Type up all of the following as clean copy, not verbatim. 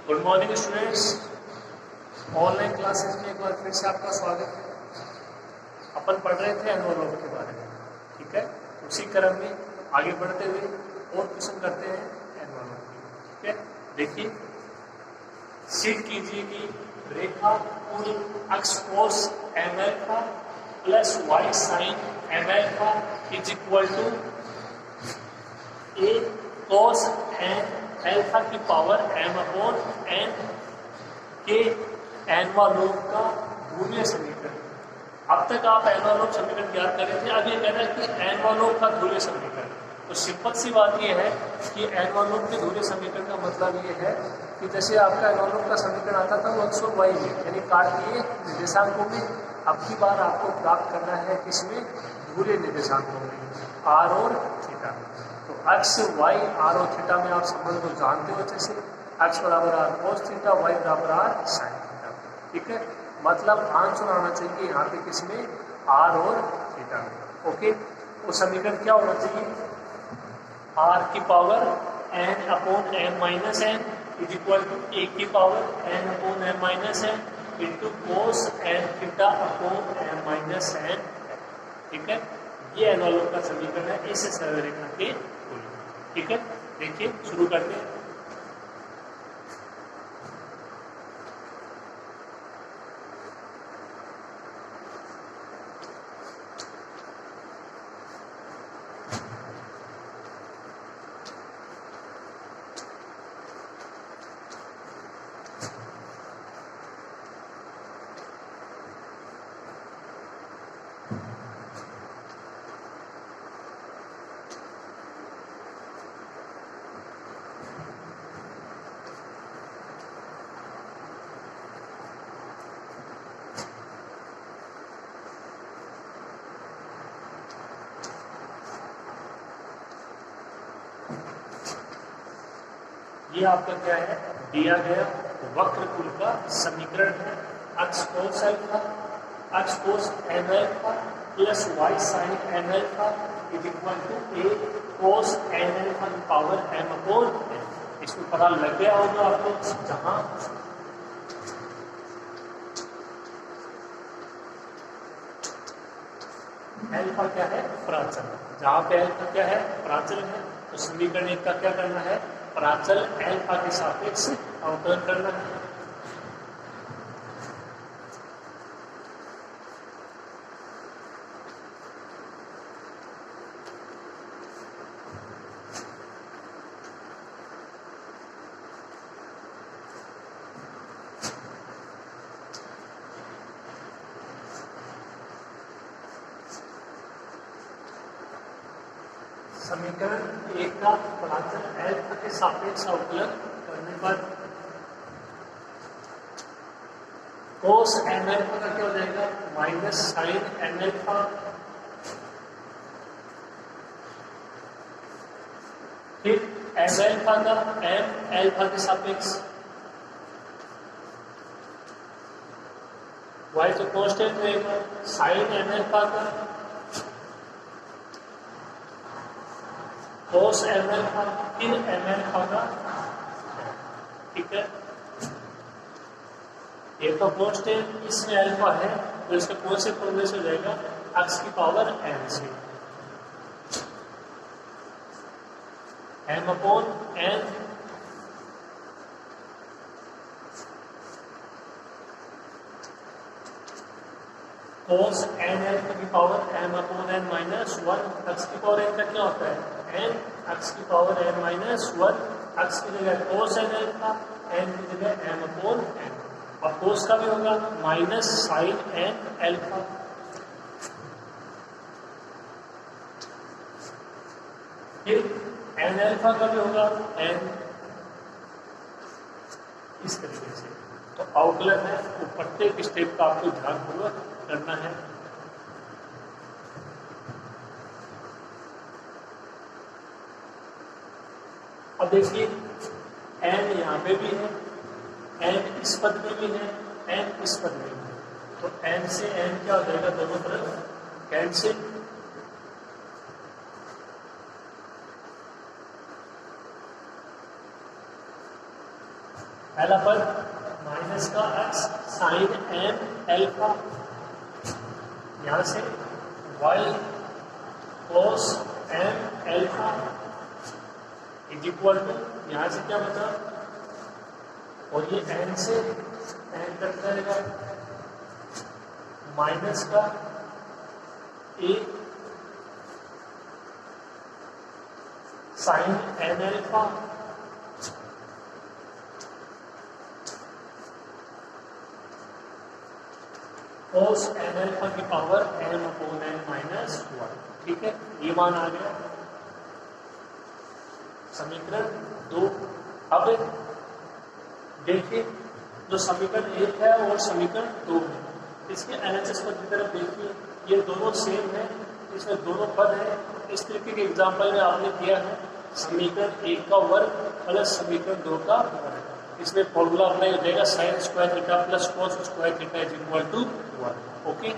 Good morning students, online classes में एक बार फिर से आपका स्वागत है। अपन पढ़ रहे थे एनुअल लॉ के बारे में, ठीक है। उसी क्रम में आगे बढ़ते हुए और क्वेश्चन करते हैं एनुअल लॉ की, ठीक है। देखिए, सिद्ध कीजिए कि रेखा पूरी अक्ष cos M alpha plus Y sine M alpha is equal to A cos N alpha की पावर एम अपॉन एन के एनवा लोग का ध्रुवीय समीकरण। अब तक आप एनवा लोग समीकरण ज्ञात कर रहे थे, अब ये कह रहा है कि एनवा लोग का ध्रुवीय समीकरण। तो सिंपल सी बात ये है कि एनवा लोग के ध्रुवीय समीकरण का मतलब ये है कि जैसे आपका एनवा लोग का समीकरण आता था वो एक्स और वाई में यानी कार्तीय निर्देशांकों में, अब की बार आपको प्राप्त करना है किसमें, ध्रुवीय निर्देशांकों में, आर और थीटा में। तो एक्स वाई आर और थीटा में आप संबंध को जानते हो अच्छे से, एक्स बराबर आर कोस थीटा, वाई बराबर आर साइन थीटा, ठीक है। मतलब आंसर आना चाहिए यहाँ पे किसमें, आर और थीटा में। ओके, वो समीकरण क्या होना चाहिए, आर की power N upon M minus N is equal to ए की power N upon M minus N into cos N theta upon M minus N, ठीक है। ये एनुअल लॉ का समीकरण है इस सरल रेखा के, ठीक है। देखिए शुरू करते हैं। ये आपका क्या है, दिया गया वक्र कुल का समीकरण है। X cos alpha, x cos N alpha plus Y sine n alpha is equal to A cos N alpha की पावर एम अपॉन एन। इसमें पता लग गया होगा आपको, जहां एल्फा क्या है, प्राचल, जहां पे एल्फा क्या है, प्राचल है, तो समीकरण एक का क्या करना है, प्राचल एल्फा के सापेक्ष अवकलन करना है। समीकरण एक का प्राचल एल्फा के सापेक्ष अवकलन करने पर कोस एन एल्फा का क्या हो जाएगा, माइनस साइन एन एल्फा फिर एन एल्फा का एम एल्फा के सापेक्ष, वाई तो कांस्टेंट रहेगा, साइन एन एल्फा का कोस एम एल्फा फिर एम एल्फा का, ठीक है। ये तो कांस्टेंट, इसमें एल्फा है तो इसका कौन से प्रोग्रेस हो जाएगा, एक्स की पावर एन से, M upon N cos N alpha की power M upon N minus one. X की पावर एन का क्या होता है, एन, एक्स की power N minus one, X की जगह कोस एन एल्फा, एन की जगह एम अपॉन एन, और कोस का भी होगा माइनस साइन एन एल्फा, फिर एन एल्फा का भी होगा एन, इस तरीके से। तो अवकलन है वो प्रत्येक स्टेप का आपको ध्यानपूर्वक करना है। अब देखिए एन यहाँ पे भी है, एन इस पद में भी है, एन इस पद में भी है, तो एन से एन क्या हो जाएगा, दोनों तरफ कैंसिल, पहला पद माइनस का x साइन एम एल्फा, यहाँ से y cos M alpha is equal to, यहाँ से क्या बता, और ये n से n कट जाएगा, माइनस का a sine n alpha cos N alpha की power m upon n minus 1। ठीक है, ये मान आ गया समीकरण 2। अब देखिए जो समीकरण 1 है और समीकरण 2 है, इसके एलएचएस पद की तरफ देखिए, ये दोनों सेम है, इसमें दोनों पद है। इस तरीके के एग्जाम्पल में आपने किया है समीकरण 1 का वर्ग प्लस समीकरण 2 का वर्ग। इसमें फॉर्मूला अप्लाई हो जाएगा sine square theta plus cos square theta is equal to 1। Okay,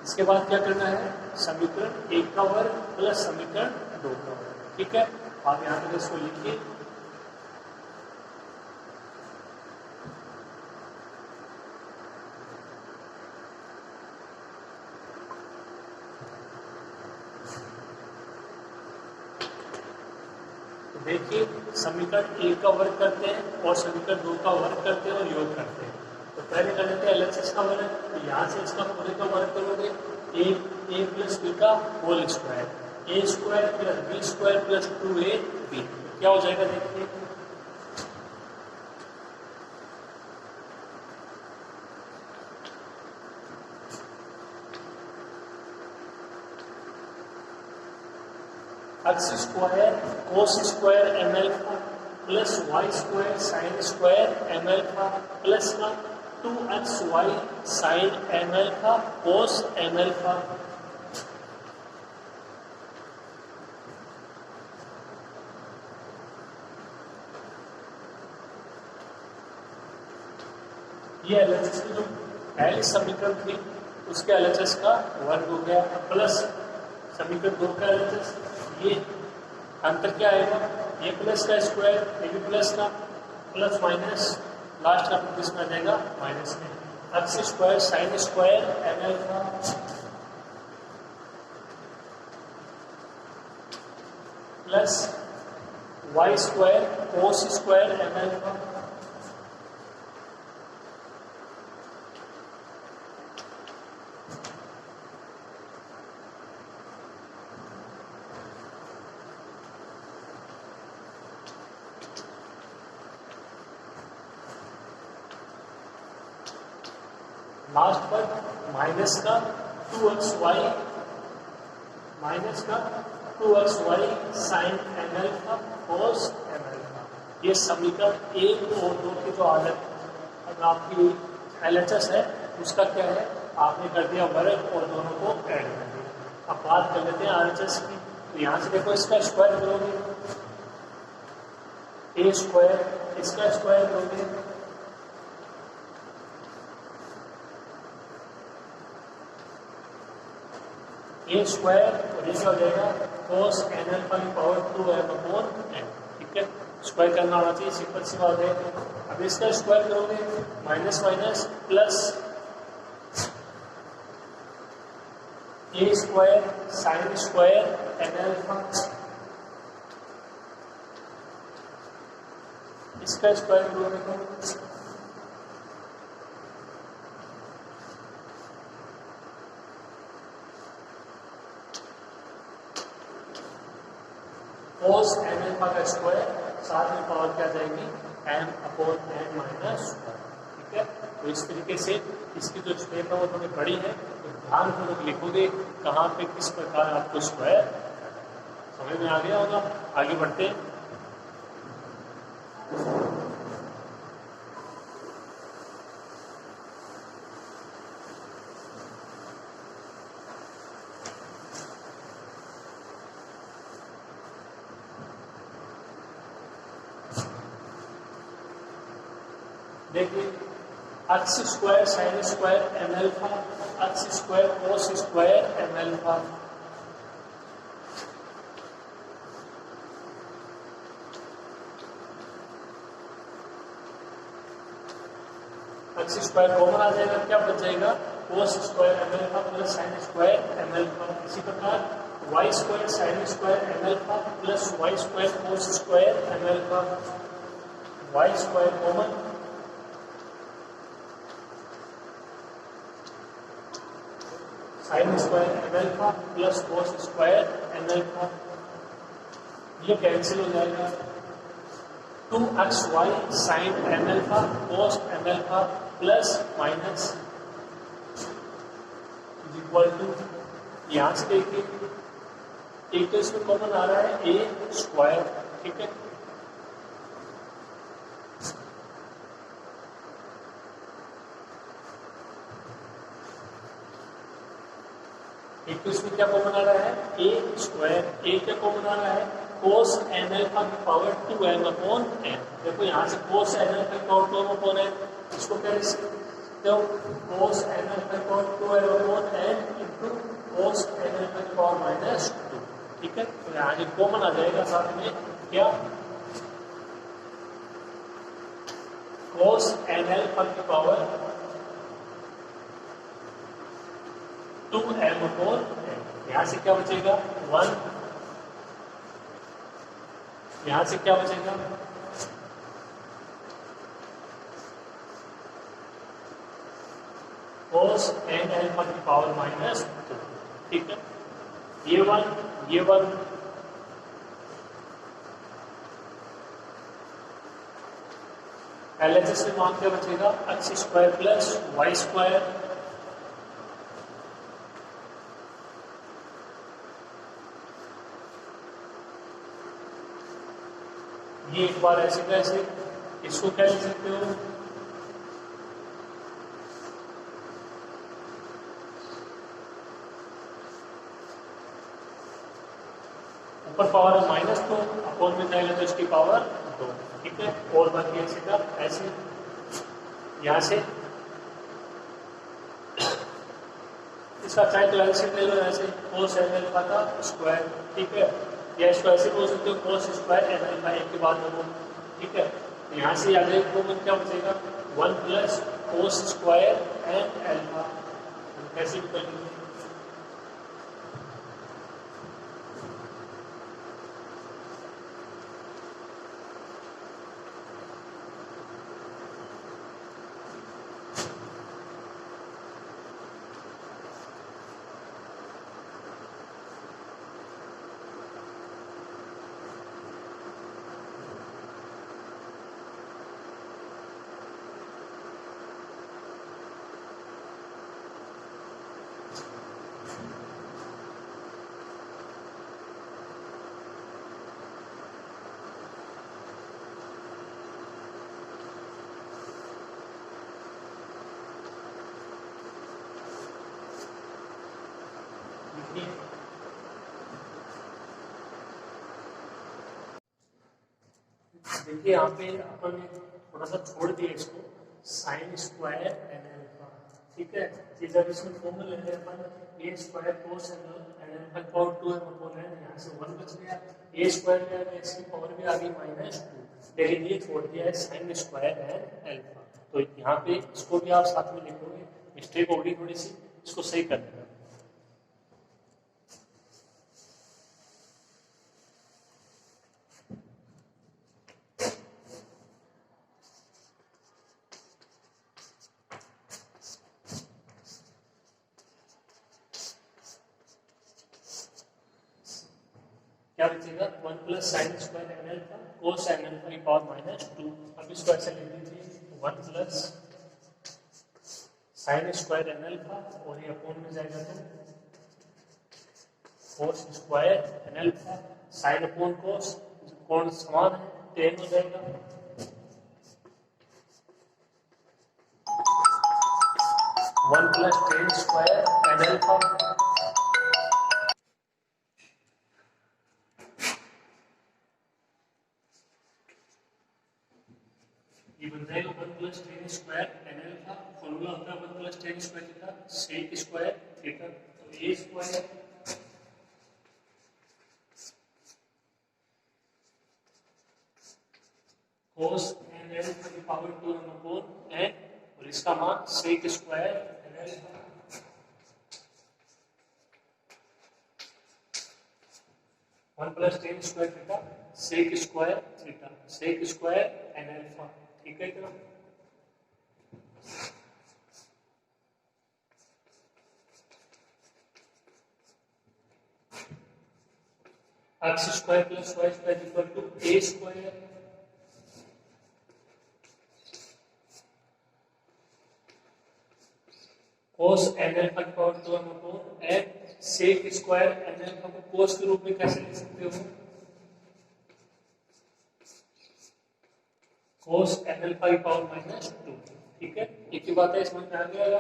इसके बाद क्या करना है, समीकरण 1 का वर्ग प्लस समीकरण 2 का वर्ग। ठीक है, आप यहाँ पर इसको लिखिए। तो देखिए समीकरण 1 का वर्ग करते हैं और समीकरण 2 का वर्ग करते हैं और योग करते हैं। तो पहले कर लेते हैं एलएचएस का वर्ग, तो यहाँ से इसका पूरे का वर्ग करोगे, ए प्लस बी का whole square, A square plus B square plus 2ab, क्या हो जाएगा देखिए, X square cos square M alpha plus Y square sine square M alpha plus का 2xy sine M alpha cos M alpha. ये LHS की जो पहली समीकरण थी उसके एलएचएस का वर्ग हो गया, प्लस समीकरण 2 का एलएचएस, ये अंतर क्या आएगा, ये प्लस का स्क्वायर, ये भी प्लस का, प्लस माइनस लास्ट का किसमें आ जाएगा माइनस में, x square sine square M alpha plus Y square cos square M alpha last पर माइनस का 2xy sine M alpha cos M alpha. ये समीकरण 1 और 2 की जो हालत आपकी एलएचएस है उसका क्या है, आपने कर दिया वर्ग और दोनों को ऐड कर दिया। अब बात कर लेते हैं आरएचएस की, तो यहाँ से देखो इसका स्क्वायर करोगे, ए स्क्वायर इसका स्क्वायर करोगे, ए स्क्वायर और ये क्या हो जाएगा कोस एन एल्फा की पावर 2m अपॉन n। ठीक है, स्क्वायर करना होना चाहिए, सिंपल सी बात है। अब इसका स्क्वायर करोगे minus minus plus A square sine square N alpha, इसका स्क्वायर करोगे तो कोस एम एल्फा का स्क्वायर, साथ में पावर क्या जाएगी m अपॉन n माइनस 1। ठीक है, तो इस तरीके से इसकी जो स्टेप है वो थोड़ी बड़ी है, तो ध्यानपूर्वक लिखोगे कहाँ पे किस प्रकार आपको स्क्वायर समझ में आ गया होगा। आगे बढ़ते हैं। देखिए X square sine square M alpha, X square cos square M alpha. X square common आ जाएगा, क्या बच जाएगा cos square M alpha plus sine square M alpha. इसी प्रकार Y square sine square M alpha plus Y square cos square M alpha. Y square common, sine square M alpha plus cos square M alpha, ये cancel हो जाएगा। 2xy sine M alpha cos M alpha plus minus is equal to, यहां से देखिए एक तो इसमें common आ रहा है ए स्क्वायर, ठीक है, एक तो इसमें क्या कॉमन आ रहा है ए स्क्वायर, ए क्या कॉमन आ रहा है कोस एन एल्फा की पावर 2m अपॉन n। देखो यहाँ से कोस एन एल्फा की पावर 2m अपॉन n, इसको क्या लिख सकते हो कोस एन एल्फा की power 2m upon n into cos N alpha की पावर माइनस 2, ठीक है। तो यहाँ से कॉमन आ जाएगा साथ में क्या कोस एन एल्फा की पावर 2m अपॉन n। यहाँ से क्या बचेगा 1, यहाँ से क्या बचेगा कोस एन एल्फा की पावर माइनस 2, ठीक है। ये 1 ये 1, LHS में मान क्या बचेगा x square plus Y square, ये एक बार ऐसे कैसे, इसको क्या लिख सकते हो ऊपर पावर है माइनस 2, अपॉन में जाएगा तो इसकी पावर 2, ठीक है। और बाकी ऐसे का ऐसे, यहाँ से इसका चाहे तो एलसीएम ले लो ऐसे कोस एन एल्फा का स्क्वायर, ठीक है, या इसको ऐसे बोल सकते हो कोस स्क्वायर एन एल्फा एक के बाद दो, ठीक है। यहाँ से याद रखो तो क्या बचेगा 1 plus cos square N alpha, कैसे भी कर लेंगे। देखिए यहाँ पे अपन ने थोड़ा सा छोड़ दिया इसको साइन स्क्वायर एन एल्फा, ठीक है। ये जब इसमें फॉर्मूला लेते हैं अपन A square cos N alpha power 2m upon n, यहाँ से 1 बच गया, ए स्क्वायर में आ गया, इसकी पावर भी आ गई -2, लेकिन ये छोड़ दिया है साइन स्क्वायर एन एल्फा। तो यहाँ पे इसको भी आप साथ में लिखोगे, मिस्टेक होगी थोड़ी सी, इसको सही कर देना। क्या बचेगा 1 plus sine square N alpha cos N alpha की पावर -2। अब इसको ऐसे लिख दीजिए 1 plus sine square N alpha और ये अपोन में जाएगा तो cos square N alpha, sine upon cos, कोण समान है 10 हो जाएगा। 1 plus tan square N alpha, ये बन जाएगा 1 plus tan square N alpha, formula होता है 1 plus tan square theta sec square theta, तो A square cos n alpha की पावर 2 m अपॉन n और इसका मान sec square n alpha 1 plus tan square theta sec square theta sec square N alpha, ठीक है क्या? X square plus Y square equal to A square cos n alpha की power 2 m upon n sec square n alpha को cos के रूप में कैसे लिख सकते हो? cos n अल्फा की पावर माइनस 2, ठीक है? एक ही बात है, समझ में आ गया?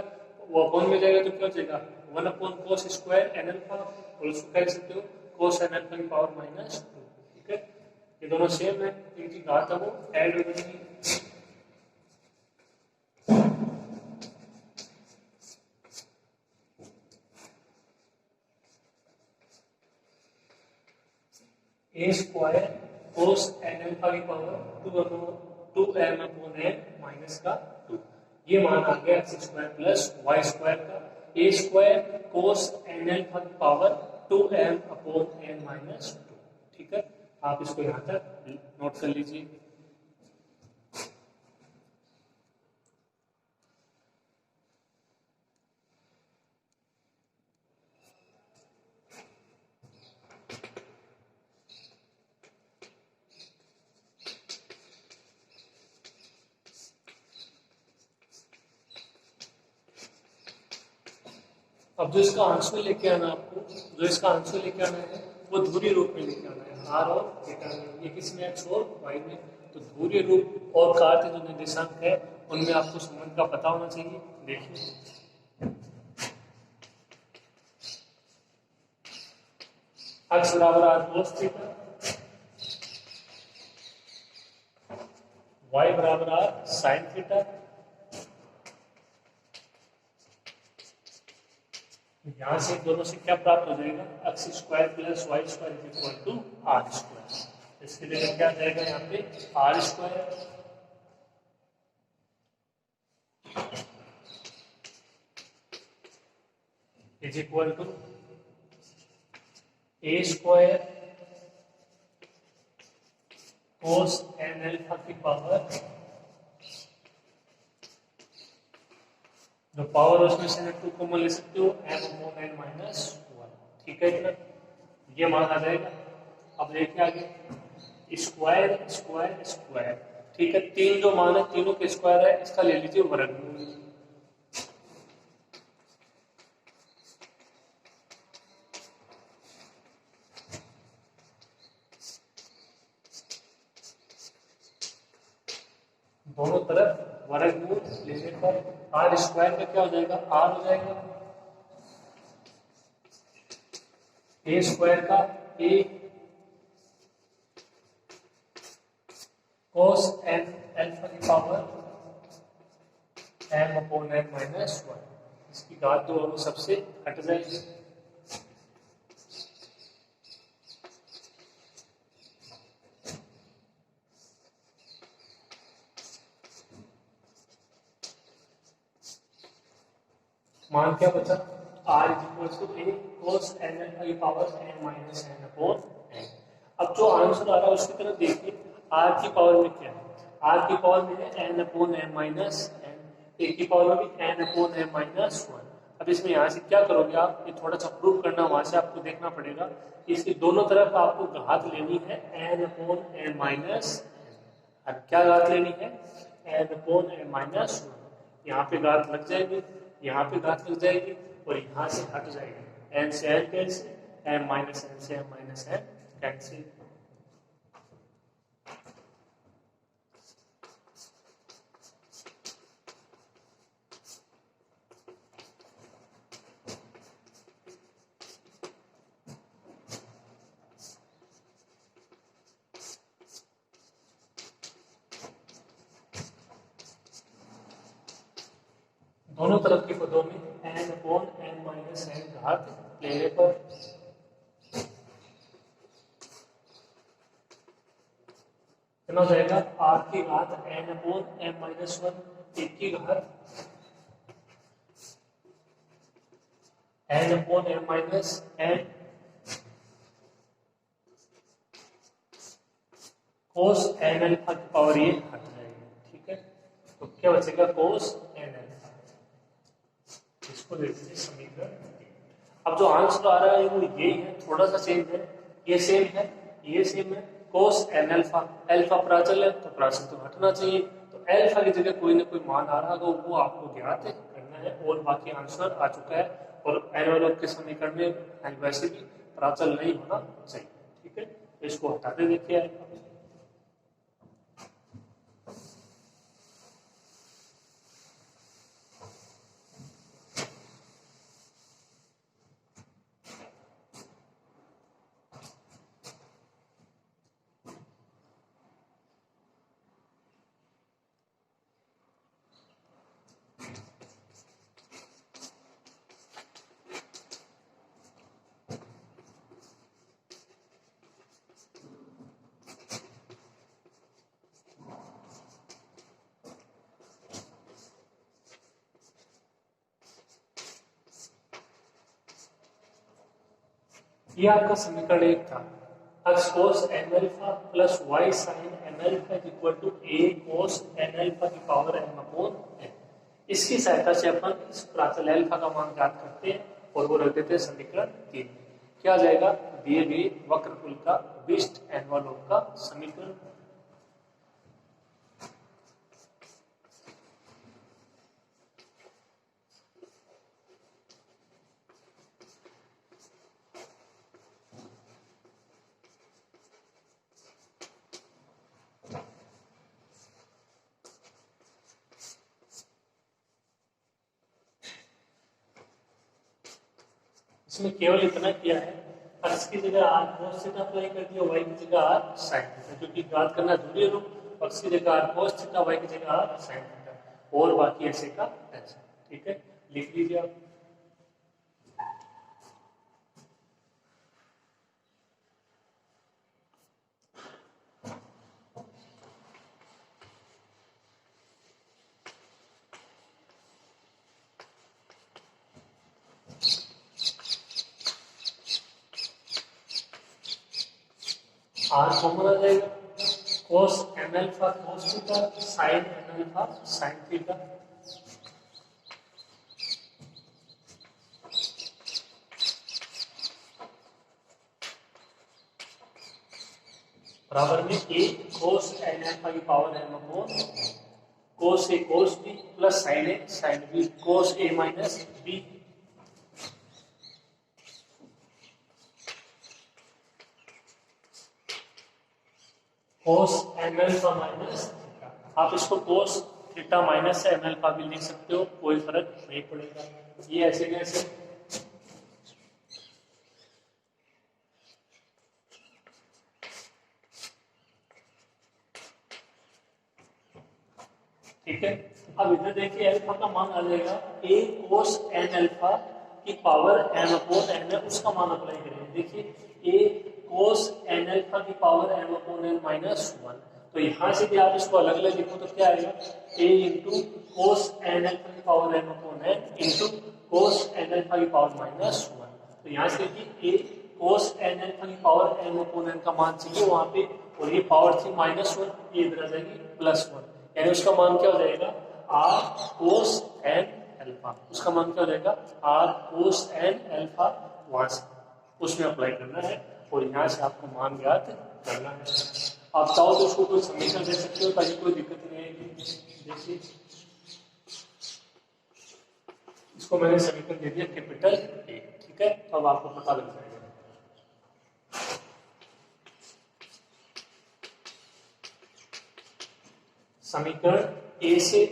वो अपॉन में जाएगा तो क्या हो जाएगा 1 upon cos square n alpha और उसको क्या लिख सकते हो cos n अल्फा की पावर माइनस 2, ठीक है? ये दोनों सेम है, इनकी घात है वो ऐड हो जाएगी। A square cos n alpha की power 2 m upon n minus का 2, ये मान आ गया x square plus Y square का। A square cos n alpha की power 2 m upon n minus 2, ठीक है? आप इसको यहाँ तक नोट कर लीजिए। अब जो इसका आंसर लेके आना आपको, जो इसका आंसर लेके आना है वो ध्रुवीय रूप में लेके आना है, आर और थीटा में, ये किस में एक्स और वाई में। तो ध्रुवीय रूप और कार्य जो निर्देशांक है उनमें आपको संबंध का पता होना चाहिए। देखिए एक्स बराबर आर कोस थीटा, वाई बराबर आर साइन थीटा, यहां से दोनों से क्या प्राप्त हो जाएगा x square plus Y square equal to r square. इसके लिए क्या जाएगा यहाँ पे r square is equal to A square cos N alpha की पावर, जो पावर उसमें से 2 कॉमन ले सकते हो m अपॉन n माइनस 1, ठीक है इतना, ये मान आ जाएगा। अब देखिए आगे स्क्वायर स्क्वायर स्क्वायर, ठीक है? तीन जो मान है तीनों के स्क्वायर है, इसका ले लीजिए वर्गमूल। दोनों तरफ वर्गमूल लेने पर आर स्क्वायर में क्या हो जाएगा आर हो जाएगा, ए स्क्वायर का ए cos n अल्फा की power m upon n minus 1, इसकी घात जो है सबसे हट जाएगी। मान क्या बचा r is equal to A cos n alpha की power n minus n upon n। अब जो आंसर आ रहा है उसकी तरफ देखिए, r की पावर में क्या है, r की पावर में है n upon m minus n, a की पावर में भी n अपॉन m माइनस 1। अब इसमें यहाँ से क्या करोगे आप, ये थोड़ा सा प्रूव करना, वहां से आपको देखना पड़ेगा। इसकी दोनों तरफ आपको घात लेनी है n upon m minus n। अब क्या घात लेनी है n अपॉन m माइनस 1, यहाँ पे घात लग जाएगी, यहाँ पे घात लग जाएगी और यहाँ से हट जाएगी, n से n cancel, m minus n से m माइनस n कैंसिल। दोनों तरफ के पदों में n upon n minus n घात लेने पर कितना हो जाएगा, r की घात n अपॉन m माइनस 1 1 की घात n upon m minus n कोस n अल्फा की पावर ये हट जाएगी। ठीक है, तो क्या बचेगा, कोस n अल्फा। इसको देखते हैं समीकरण। अब जो आंसर आ रहा है वो यही है, थोड़ा सा चेंज है, ये सेम है, ये सेम है। कोस n अल्फा, अल्फा प्राचल है तो प्राचल तो हटना चाहिए, तो अल्फा की जगह कोई ना कोई मान आ रहा होगा, वो आपको ज्ञात करना है। और बाकी आंसर आ चुका है। और एनवेलोप के समीकरण में वैसे भी प्राचल नहीं होना चाहिए। ठीक है, इसको हटा दे। देखिए ये आपका समीकरण एक था, x cos n alpha plus y sin n alpha is equal to a cos n alpha की पावर m अपॉन n। इसकी सहायता से अपन इस प्राचल अल्फा का मान ज्ञात करते हैं और वो रख देते हैं समीकरण 3। क्या आ जाएगा, दिए गए वक्रकुल का विशिष्ट एनवलप का समीकरण। इसमें केवल इतना किया है, x की जगह r cos थीटा अप्लाई कर दिया, y की जगह r sin थीटा, क्योंकि ज्ञात करना जरूरी रूप, x की जगह r cos थीटा, y की जगह r sin थीटा, और बाकी ऐसे का ऐसे। ठीक है, लिख लीजिए आप। आर कॉमन आ जाएगा, cos n alpha cos theta, sin n alpha sin theta. बराबर में a cos n अल्फा की power m upon cos a cos b plus sin a sin b cos a minus b। cos m alpha minus theta, आप इसको cos theta minus m alpha भी लिख सकते हो, कोई फर्क नहीं पड़ेगा। ये ऐसे कैसे, ठीक है। अब इधर देखिए अल्फा का मान आ जाएगा a cos n अल्फा की पावर m अपॉन n है, उसका मान अप्लाई करेंगे। देखिए a cos n अल्फा की power m upon n minus 1, तो यहाँ से भी आप इसको अलग अलग लिखो तो क्या आएगा, a into cos n alpha की power m upon n into cos n alpha की पावर माइनस 1। तो यहाँ से देखिए a cos n अल्फा की पावर m अपॉन n का मान चाहिए वहां पे, और ये पावर थी माइनस 1, ये इधर आ जाएगी प्लस 1, यानी उसका मान क्या हो जाएगा, r cos n अल्फा। उसका मान क्या हो जाएगा, r cos n अल्फा, वहां से उसमें अप्लाई करना है और यहाँ से आपको मान ज्ञात करना है। आप चाहो तो उसको कोई समीकरण दे सकते हो ताकि कोई दिक्कत नहीं आएगी। देखिए इसको मैंने समीकरण दे दिया कैपिटल A। ठीक है, तो अब आपको पता लग जाएगा। समीकरण A से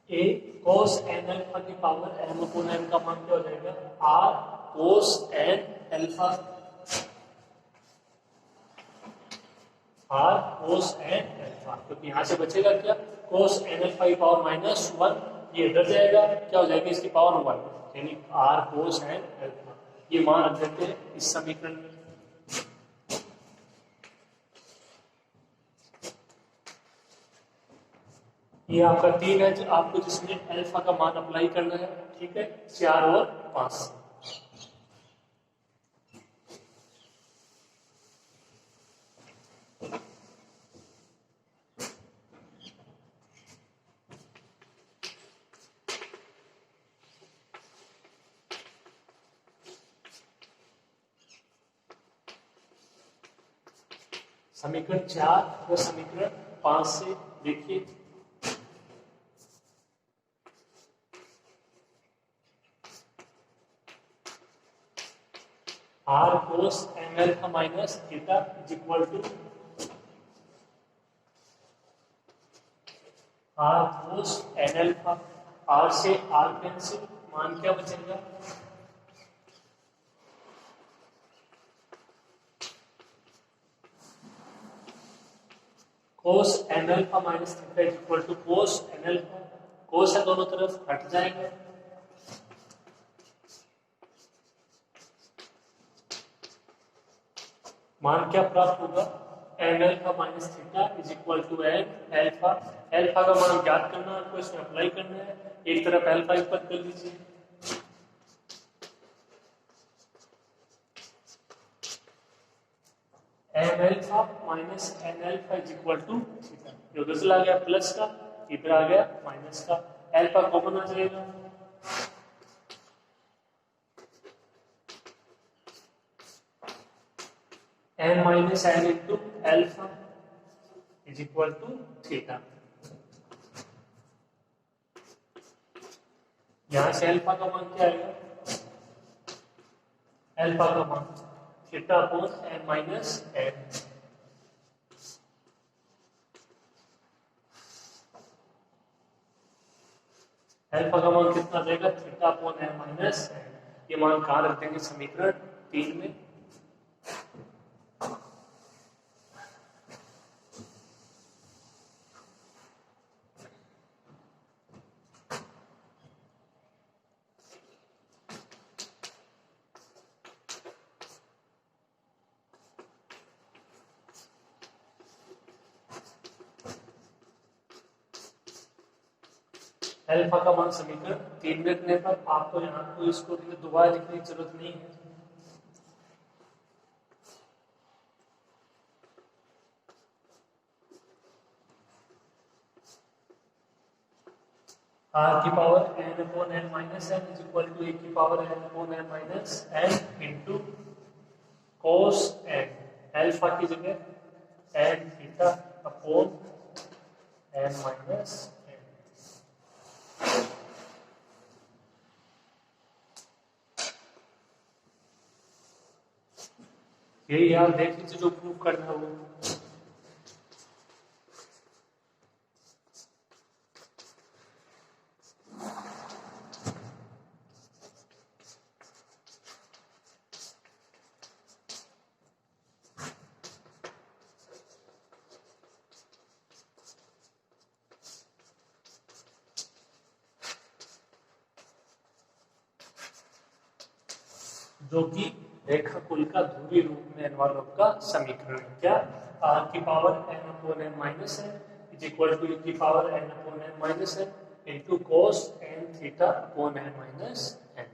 a cos n अल्फा की पावर m अपॉन n का मान क्या हो जाएगा, r cos n alpha r cos N alpha, क्योंकि यहाँ से बचेगा क्या, कोस एन अल्फा की पावर -1, ये इधर जाएगा, क्या हो जाएगी इसकी पावर 1, यानी आर कोस एन अल्फा। ये मान रख देते हैं इस समीकरण में। ये आपका 3 है, जो आपको जिसमें अल्फा का मान अप्लाई करना है, ठीक है, 4 और 5। समीकरण 4 और समीकरण 5 से देखिए, r cos N alpha minus theta is equal to r cos N alpha, r से आर कैंसिल, मान क्या बचेगा, cos N alpha minus theta is equal to cos N alpha, cos है दोनों तरफ हट जाएगा, मान क्या प्राप्त होगा, n alpha minus theta is equal to n alpha. Alpha का मान ज्ञात करना है, आपको इसमें अप्लाई करना है, एक तरफ अल्फा एक पद कर लीजिए, n alpha minus n alpha is equal to theta, जो उधर आ गया प्लस का, इधर आ गया माइनस का, अल्फा कॉमन आ जाएगा, n minus N into alpha is equal to theta. यहां से अल्फा का मान क्या आएगा, अल्फा का मान theta upon N minus n, alpha का मान कितना देगा, theta upon N minus n. ये मान कहां रख देंगे, समीकरण 3 में। अल्फा का मान समीकरण 3 में रखने पर आपको यहाँ को इसको दोबारा लिखने की जरूरत नहीं है, आर की power N upon N minus N is equal to ए की power N upon N minus N into cos N, alpha की जगह n theta upon N minus n. यही यार देख लीजिए जो प्रूव करना है वो। जो कि रेखाकुल का ध्रुवीय रूप में एनवार रूप का समीकरण है, क्या, आर की power N upon N minus N is equal to की power N upon N minus N into cos N theta upon N minus n.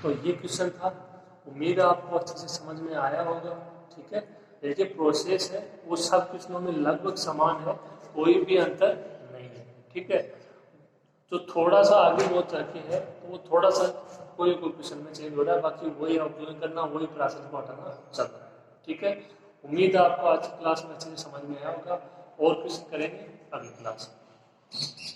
तो ये क्वेश्चन था, उम्मीद है आपको अच्छे से समझ में आया होगा, ठीक है। देखिए प्रोसेस है वो सब क्वेश्चनों में लगभग समान है, कोई भी अंतर नहीं है, ठीक है। तो थोड़ा सा आगे वो तरक्की है, तो वो थोड़ा सा कोई क्वेश्चन में चेंज हो रहा है, बाकी वही ऑब्जर्व करना, वही प्रोसेस को हटाना चल रहा है, ठीक है। उम्मीद है आपको आज की क्लास में अच्छे से समझ में आया होगा, और क्वेश्चन करेंगे अगली क्लास में।